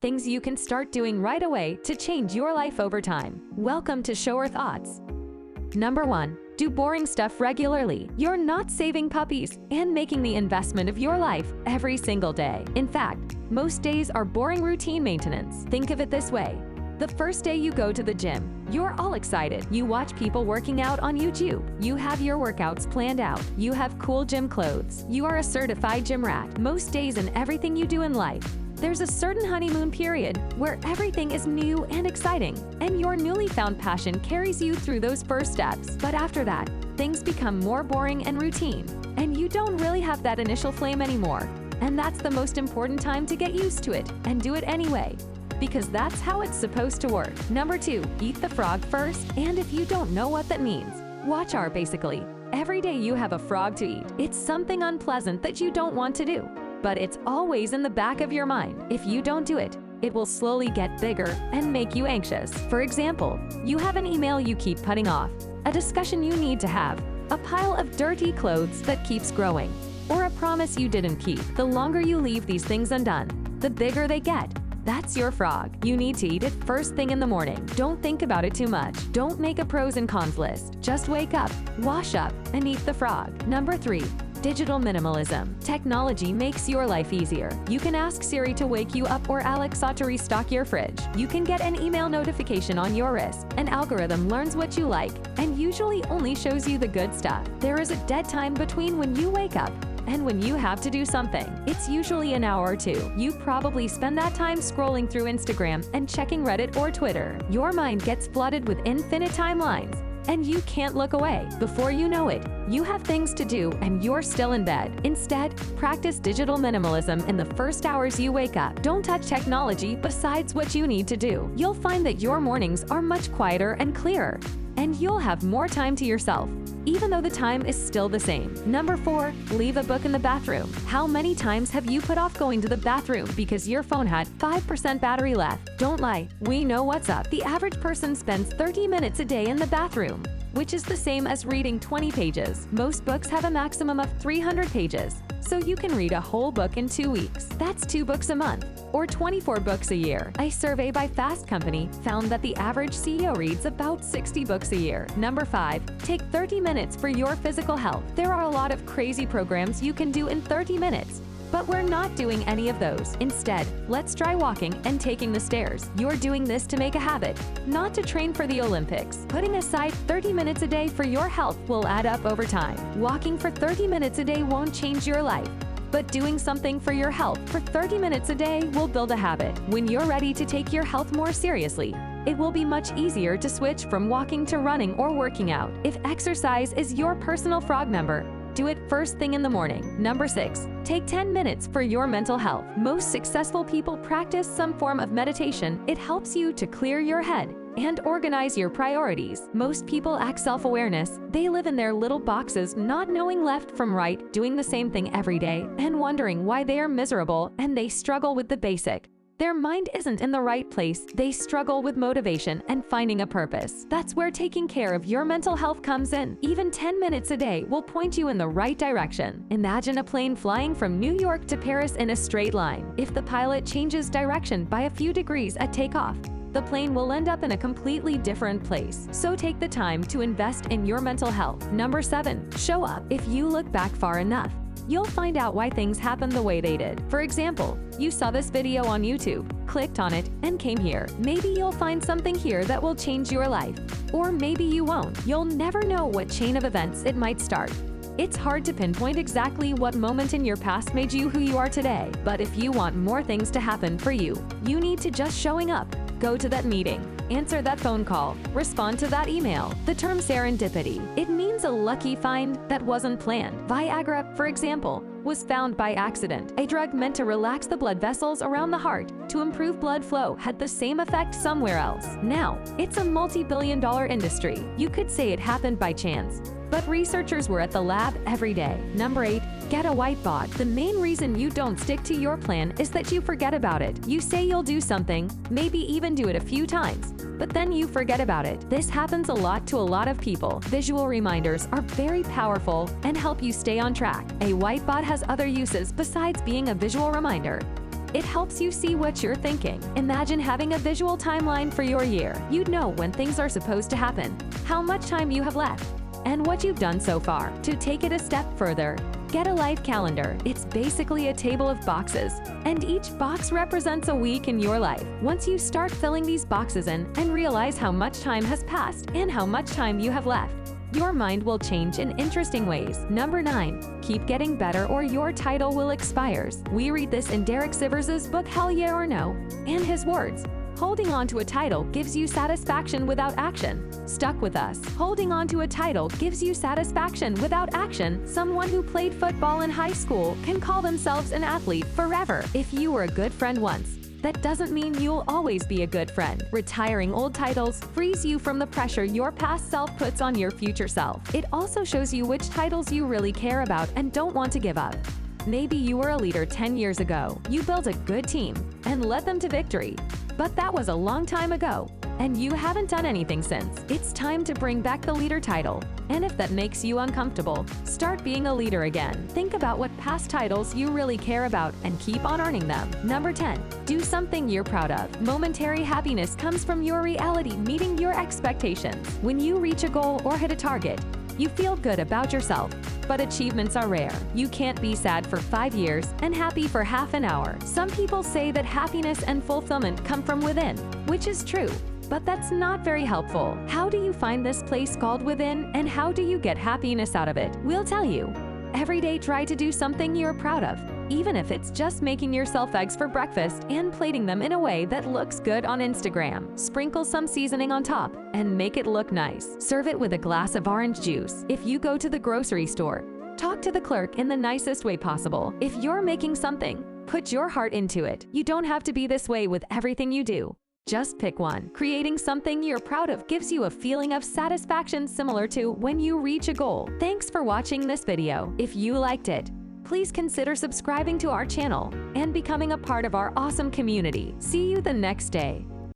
Things you can start doing right away to change your life over time. Welcome to Shower Thoughts. Number 1. Do boring stuff regularly. You're not saving puppies and making the investment of your life every single day. In fact, most days are boring routine maintenance. Think of it this way. The first day you go to the gym, you're all excited. You watch people working out on YouTube. You have your workouts planned out. You have cool gym clothes. You are a certified gym rat. Most days and everything you do in life, there's a certain honeymoon period where everything is new and exciting, and your newly found passion carries you through those first steps. But after that, things become more boring and routine, and you don't really have that initial flame anymore. And that's the most important time to get used to it and do it anyway, because that's how it's supposed to work. Number 2, eat the frog first. And if you don't know what that means, watch our basically. Every day you have a frog to eat. It's something unpleasant that you don't want to do, but it's always in the back of your mind. If you don't do it, it will slowly get bigger and make you anxious. For example, you have an email you keep putting off, a discussion you need to have, a pile of dirty clothes that keeps growing, or a promise you didn't keep. The longer you leave these things undone, the bigger they get. That's your frog. You need to eat it first thing in the morning. Don't think about it too much. Don't make a pros and cons list. Just wake up, wash up, and eat the frog. Number 3. Digital minimalism. Technology makes your life easier. You can ask Siri to wake you up or Alexa to restock your fridge. You can get an email notification on your wrist. An algorithm learns what you like and usually only shows you the good stuff. There is a dead time between when you wake up and when you have to do something. It's usually an hour or two. You probably spend that time scrolling through Instagram and checking Reddit or Twitter. Your mind gets flooded with infinite timelines, and you can't look away. Before you know it, you have things to do and you're still in bed. Instead, practice digital minimalism in the first hours you wake up. Don't touch technology besides what you need to do. You'll find that your mornings are much quieter and clearer, and you'll have more time to yourself, even though the time is still the same. Number 4, leave a book in the bathroom. How many times have you put off going to the bathroom because your phone had 5% battery left? Don't lie, we know what's up. The average person spends 30 minutes a day in the bathroom, which is the same as reading 20 pages. Most books have a maximum of 300 pages, so you can read a whole book in 2 weeks. That's 2 books a month, or 24 books a year. A survey by Fast Company found that the average CEO reads about 60 books a year. Number 5, take 30 minutes for your physical health. There are a lot of crazy programs you can do in 30 minutes, but we're not doing any of those. Instead, let's try walking and taking the stairs. You're doing this to make a habit, not to train for the Olympics. Putting aside 30 minutes a day for your health will add up over time. Walking for 30 minutes a day won't change your life, but doing something for your health for 30 minutes a day will build a habit. When you're ready to take your health more seriously, it will be much easier to switch from walking to running or working out. If exercise is your personal frog member, do it first thing in the morning. Number 6, take 10 minutes for your mental health. Most successful people practice some form of meditation. It helps you to clear your head and organize your priorities. Most people lack self-awareness. They live in their little boxes, not knowing left from right, doing the same thing every day, and wondering why they are miserable, and they struggle with the basic. Their mind isn't in the right place. They struggle with motivation and finding a purpose. That's where taking care of your mental health comes in. Even 10 minutes a day will point you in the right direction. Imagine a plane flying from New York to Paris in a straight line. If the pilot changes direction by a few degrees at takeoff, the plane will end up in a completely different place. So take the time to invest in your mental health. Number 7, show up. If you look back far enough, you'll find out why things happened the way they did. For example, you saw this video on YouTube, clicked on it, and came here. Maybe you'll find something here that will change your life. Or maybe you won't. You'll never know what chain of events it might start. It's hard to pinpoint exactly what moment in your past made you who you are today. But if you want more things to happen for you, you need to just showing up. Go to that meeting, answer that phone call, respond to that email. The term serendipity, it means a lucky find that wasn't planned. Viagra, for example, was found by accident. A drug meant to relax the blood vessels around the heart to improve blood flow had the same effect somewhere else. Now, it's a multi-billion-dollar industry. You could say it happened by chance, but researchers were at the lab every day. Number 8, get a whiteboard. The main reason you don't stick to your plan is that you forget about it. You say you'll do something, maybe even do it a few times, but then you forget about it. This happens a lot to a lot of people. Visual reminders are very powerful and help you stay on track. A whiteboard has other uses besides being a visual reminder. It helps you see what you're thinking. Imagine having a visual timeline for your year. You'd know when things are supposed to happen, how much time you have left, and what you've done so far. To take it a step further, get a life calendar. It's basically a table of boxes, and each box represents a week in your life. Once you start filling these boxes in and realize how much time has passed and how much time you have left, your mind will change in interesting ways. Number 9. Keep getting better or your title will expire. We read this in Derek Sivers' book Hell Yeah or No, and his words, holding on to a title gives you satisfaction without action. Stuck with us. Holding on to a title gives you satisfaction without action. Someone who played football in high school can call themselves an athlete forever. If you were a good friend once, that doesn't mean you'll always be a good friend. Retiring old titles frees you from the pressure your past self puts on your future self. It also shows you which titles you really care about and don't want to give up. Maybe you were a leader 10 years ago. You built a good team and led them to victory. But that was a long time ago, and you haven't done anything since. It's time to bring back the leader title. And if that makes you uncomfortable, start being a leader again. Think about what past titles you really care about and keep on earning them. Number 10. Do something you're proud of. Momentary happiness comes from your reality meeting your expectations. When you reach a goal or hit a target, you feel good about yourself. But achievements are rare. You can't be sad for 5 years and happy for half an hour. Some people say that happiness and fulfillment come from within, which is true. But that's not very helpful. How do you find this place called within, and how do you get happiness out of it? We'll tell you. Every day try to do something you're proud of, even if it's just making yourself eggs for breakfast and plating them in a way that looks good on Instagram. Sprinkle some seasoning on top and make it look nice. Serve it with a glass of orange juice. If you go to the grocery store, talk to the clerk in the nicest way possible. If you're making something, put your heart into it. You don't have to be this way with everything you do. Just pick one. Creating something you're proud of gives you a feeling of satisfaction similar to when you reach a goal. Thanks for watching this video. If you liked it, please consider subscribing to our channel and becoming a part of our awesome community. See you the next day.